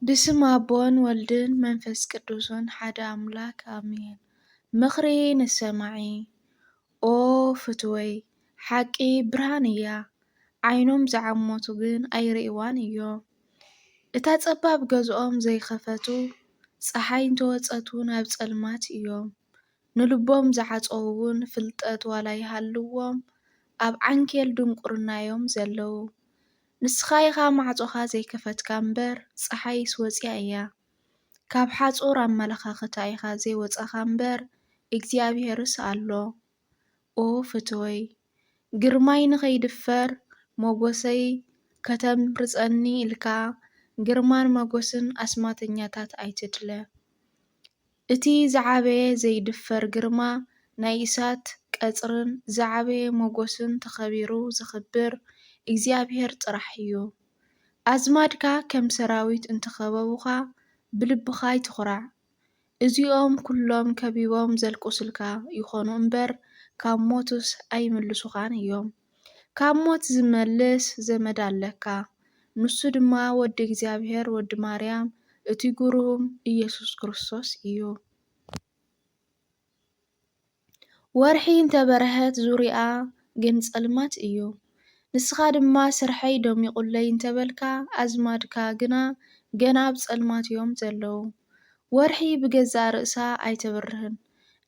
بسم أبون ولدن منفس قدوسن حدا أملاك آمين مخري نسمعي أو فتوي حقي برهانية عينهم زعموتو جن أيرئوان إيو إتا تصباب جزؤهم زي خفتو صحين توصأتون أبصلمات إيو نلبهم زعصوون فلطت ولا يهلوهم أب عنكيل دنقرنايوم زلو ንስኻይኻ ማዕጾኻ ዘይከፈትካ እምበር ፀሓይ ስወፂኣ እያ ካብ ሓጹር ኣመለኻኽታ ኢኻ ዘይወፃኻ እምበር እግዚኣብሔርስ ኣሎ ኦ ፍትወይ ግርማይ ንኸይድፈር ሞጎሰይ ከተምርፀኒ ኢልካ ግርማን መጎስን ኣስማተኛታት ኣይትድለ እቲ ዝዓበየ ዘይድፈር ግርማ ናይ እሳት ቀጽርን ዝዓበየ ሞጎስን ተኸቢሩ ዝኽብር እግዚኣብሔር ጥራሕ እዩ ኣዝማድካ ከም ሰራዊት እንትኸበቡኻ ብልብኻ ይትኹራዕ እዚኦም ኩሎም ከቢቦም ዘልቁስልካ ይኾኑ እምበር ካብ ሞትስ ኣይምልሱኻን እዮም ካብ ሞት ዝመልስ ዘመድ ኣለካ ንሱ ድማ ወዲ እግዚኣብሔር ወዲ ማርያም እቲ ጉሩም ኢየሱስ ክርስቶስ እዩ ወርሒ እንተበረኸት ዙርያ ግን ጸልማት እዩ ንስኻ ድማ ስርሐይ ደሚቁለይ እንተበልካ ኣዝማድካ ግና ገና ኣብ ጸልማት እዮም ዘለዉ ወርሒ ብገዛእ ርእሳ ኣይተበርህን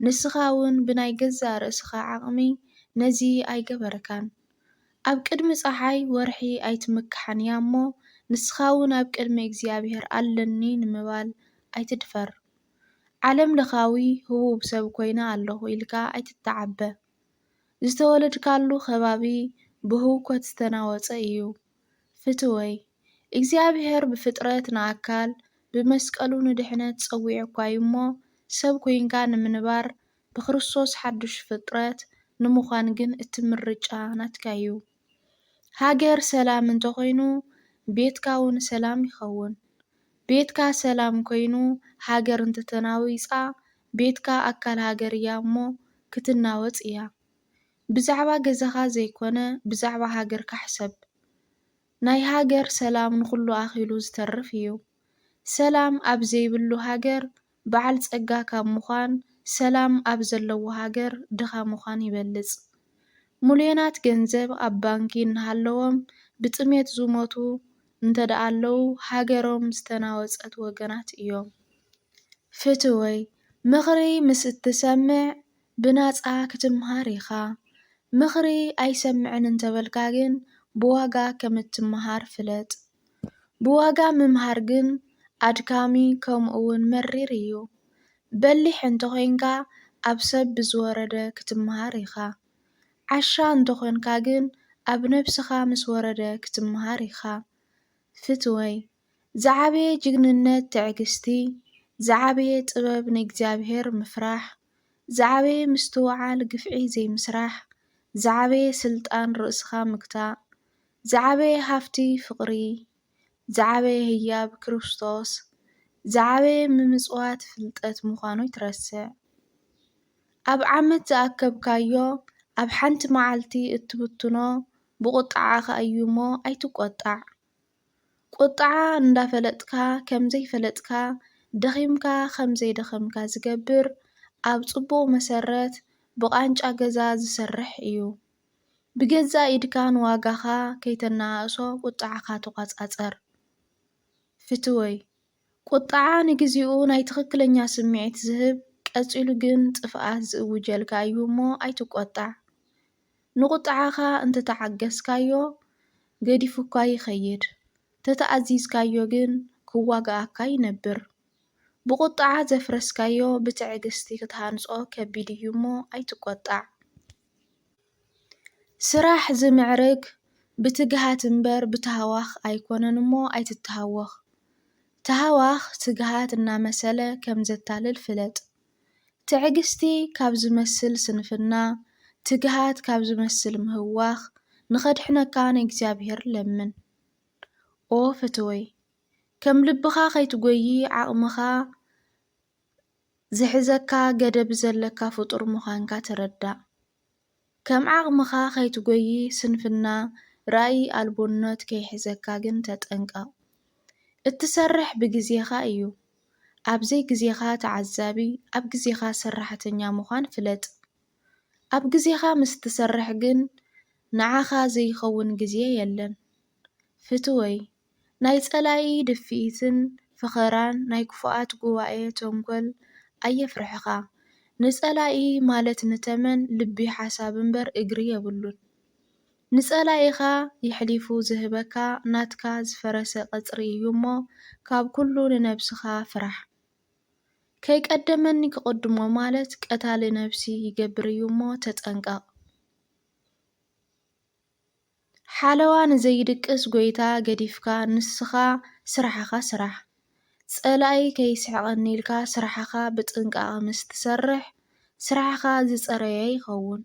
ንስኻ እውን ብናይ ገዛእ ርእስኻ ዓቕሚ ነዚ ኣይገበረካን ኣብ ቅድሚ ፀሓይ ወርሒ ኣይትምክሓን እያ እሞ ንስኻ እውን ኣብ ቅድሚ እግዚኣብሔር ኣለኒ ንምባል ኣይትድፈር ዓለም ለኻዊ ህቡብ ሰብ ኮይና ኣለኹ ኢልካ ኣይትተዓበ ዝተወለድካሉ ከባቢ ብህውኮት ዝተናወፀ እዩ ፍትወይ እግዚኣብሔር ብፍጥረት ንኣካል ብመስቀሉ ንድሕነት ፀዊዑ እኳ እሞ ሰብ ኮይንካ ንምንባር ብክርስቶስ ሓዱሽ ፍጥረት ንምዃን ግን እቲ ምርጫ ናትካ እዩ ሃገር ሰላም እንተኾይኑ ቤትካ እውን ሰላም ይኸውን ቤትካ ሰላም ኮይኑ ሃገር እንተተናዊፃ ቤትካ ኣካል ሃገር እያ እሞ ክትናወፅ እያ ብዛዕባ ገዛኻ ዘይኮነ ብዛዕባ ሃገርካ ሕሰብ ናይ ሃገር ሰላም ንኹሉ ኣኺሉ ዝተርፍ እዩ ሰላም ኣብ ዘይብሉ ሃገር በዓል ፀጋ ካብ ምዃን ሰላም ኣብ ዘለዎ ሃገር ድኻ ምዃን ይበልፅ ሙልዮናት ገንዘብ ኣብ ባንኪ እናሃለዎም ብጥሜት ዝሞቱ እንተደኣ ኣለዉ ሃገሮም ዝተናወፀት ወገናት እዮም ፍትወይ ምኽሪ ምስ እትሰምዕ ብናፃ ክትምሃር ኢኻ ምኽሪ ኣይሰምዕን እንተበልካ ግን ብዋጋ ከም እትምሃር ፍለጥ ብዋጋ ምምሃር ግን ኣድካሚ ከምኡ እውን መሪር እዩ በሊሕ እንተኾይንካ ኣብ ሰብ ብዝወረደ ክትምሃር ኢኻ ዓሻ እንተኾንካ ግን ኣብ ነብስኻ ምስ ወረደ ክትምሃር ኢኻ ፍትወይ ዝዓበየ ጅግንነት ትዕግስቲ ዝዓበየ ጥበብ ንእግዚኣብሔር ምፍራሕ ዝዓበየ ምስትውዓል ግፍዒ ዘይምስራሕ ዝዓበየ ስልጣን ርእስኻ ምግታእ ዝዓበየ ሃፍቲ ፍቕሪ ዝዓበየ ህያብ ክርስቶስ ዝዓበየ ምምጽዋት ፍልጠት ምዃኑ ይትረስዕ ኣብ ዓመት ዝኣከብካዮ ኣብ ሓንቲ መዓልቲ እትብትኖ ብቁጣዓኻ እዩ እሞ ኣይትቆጣዕ ቁጣዓ እንዳፈለጥካ ከም ዘይፈለጥካ ደኺምካ ከም ዘይደኸምካ ዝገብር ኣብ ጽቡቕ መሰረት ብቓንጫ ገዛ ዝሰርሕ እዩ ብገዛ ኢድካ ንዋጋኻ ከይተናእሶ ቁጣዓኻ ተቋጻጸር ፍትወይ ቁጣዓ ንግዚኡ ናይ ትኽክለኛ ስምዒት ዝህብ ቀፂሉ ግን ጥፍኣት ዝእውጀልካ እዩ እሞ ኣይትቆጣዕ ንቁጣዓኻ እንተተዓገስካዮ ገዲፉካ ይኸይድ ተተኣዚዝካዮ ግን ክዋግኣካ ይነብር ብቁጣዓ ዘፍረስካዮ ብትዕግስቲ ክትሃንጾ ከቢድ እዩ እሞ ኣይትቆጣዕ ስራሕ ዝምዕርግ ብትግሃት እምበር ብተሃዋኽ ኣይኮነን እሞ ኣይትተሃወኽ ተሃዋኽ ትግሃት እናመሰለ ከም ዘታልል ፍለጥ ትዕግስቲ ካብ ዝመስል ስንፍና ትግሃት ካብ ዝመስል ምህዋኽ ንኸድሕነካ ንእግዚኣብሔር ለምን ኦ ፍትወይ ከም ልብኻ ከይትጐዪ ዓቕምኻ ዝሕዘካ ገደብ ዘለካ ፍጡር ምዃንካ ትረዳእ ከም ዓቕምኻ ከይትጐዪ ስንፍና ራእይ ኣልቦነት ከይሕዘካ ግን ተጠንቀቕ እትሰርሕ ብግዜኻ እዩ። ኣብዘይ ግዜኻ ተዓዛቢ፣ ኣብ ግዜኻ ሰራሕተኛ ምዃን ፍለጥ። ኣብ ግዜኻ ምስ ትሰርሕ ግን ንዓኻ ዘይኸውን ግዜ የለን። ፍትወይ ናይ ጸላኢ ድፍኢትን ፍኸራን ናይ ክፉኣት ጉባኤ ተንኰል ኣየፍርሕኻ። ንጸላኢ ማለት ንተመን ልቢ ሓሳብ እምበር እግሪ የብሉን። ንጸላኢኻ ይሕሊፉ ዝህበካ ናትካ ዝፈረሰ ቐጽሪ እዩ እሞ ካብ ኩሉ ንነብስኻ ፍራሕ። ከይቀደመኒ ክቕድሞ ማለት ቀታሊ ነብሲ ይገብር እዩ እሞ ተጠንቀቕ። ሓለዋ ንዘይድቅስ ጐይታ ገዲፍካ ንስኻ ስራሕኻ ስራሕ። ጸላኢ ከይስሕቐኒ ኢልካ ስራሕኻ ብጥንቃቐ ምስ ትሰርሕ ስራሕኻ ዝጸረየ ይኸውን።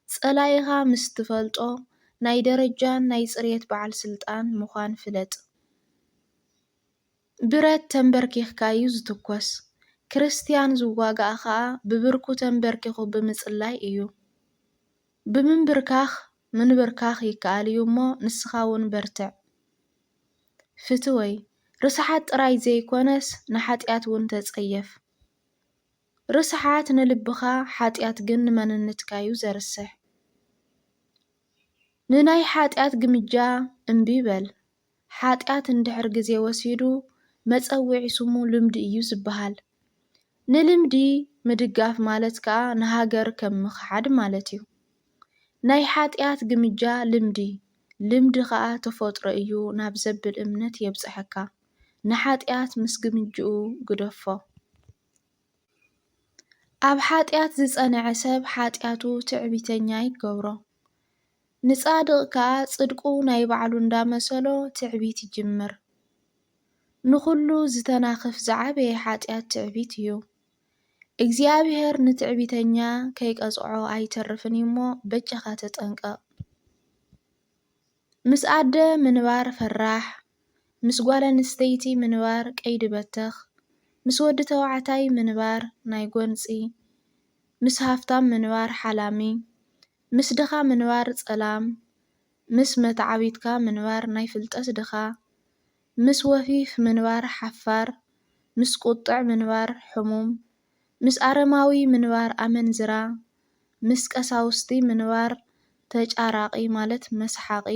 ጸላኢኻ ምስ ትፈልጦ ናይ ደረጃን ናይ ጽሬት በዓል ስልጣን ምዃን ፍለጥ። ብረት ተንበርኪኽካ እዩ ዝትኰስ። ክርስቲያን ዝዋጋእ ኸዓ ብብርኩ ተንበርኪኹ ብምጽላይ እዩ። ብምንብርካኽ ይከኣል እዩ እሞ ንስኻ እውን በርትዕ። ፍትወይ ርስሓት ጥራይ ዘይኮነስ ንኃጢኣት እውን ተጸየፍ። ርስሓት ንልብኻ ሓጢኣት ግን ንመንነትካ እዩ ዘርስሕ። ንናይ ሓጢኣት ግምጃ እምቢ በል። ሓጢኣት እንድሕር ግዜ ወሲዱ መጸዊዒ ስሙ ልምዲ እዩ ዝበሃል። ንልምዲ ምድጋፍ ማለት ከዓ ንሃገር ከም ምኽሓድ ማለት እዩ። ናይ ሓጢኣት ግምጃ ልምዲ፣ ልምዲ ከዓ ተፈጥሮ እዩ ናብ ዘብል እምነት የብጽሐካ። ንኃጢኣት ምስ ግምጅኡ ግደፎ። ኣብ ሓጢኣት ዝጸንዐ ሰብ ሓጢኣቱ ትዕቢተኛ ይገብሮ። ንጻድቕ ከዓ ጽድቁ ናይ ባዕሉ እንዳመሰሎ ትዕቢት ይጅምር። ንኹሉ ዝተናኽፍ ዝዓበየ ሓጢኣት ትዕቢት እዩ። እግዚኣብሔር ንትዕቢተኛ ከይቀጽዖ ኣይተርፍን እሞ በጀኻ ተጠንቀቕ። ምስ ኣደ ምንባር ፈራሕ፣ ምስ ጓል ኣንስተይቲ ምንባር ቀይዲ በትኽ፣ ምስ ወዲ ተባዕታይ ምንባር ናይ ጐንፂ፣ ምስ ሃፍታም ምንባር ሓላሚ፣ ምስ ድኻ ምንባር ጸላም፣ ምስ መትዓቢትካ ምንባር ናይ ፍልጠት ድኻ፣ ምስ ወፊፍ ምንባር ሓፋር፣ ምስ ቁጥዕ ምንባር ሕሙም፣ ምስ ኣረማዊ ምንባር ኣመንዝራ፣ ምስ ቀሳውስቲ ምንባር ተጫራቒ ማለት መስሓቒ፣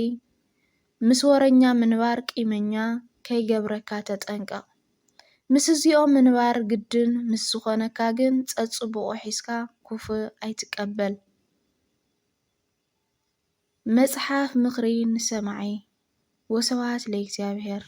ምስ ወረኛ ምንባር ቂመኛ ከይገብረካ ተጠንቀቕ። ምስ እዚኦም ምንባር ግድን ምስ ዝኾነካ ግን ጸጽብቑ ሒዝካ ኩፍእ ኣይትቀበል። መጽሓፍ ምኽሪ ንሰማዒ። ወስብሐት ለእግዚአብሔር።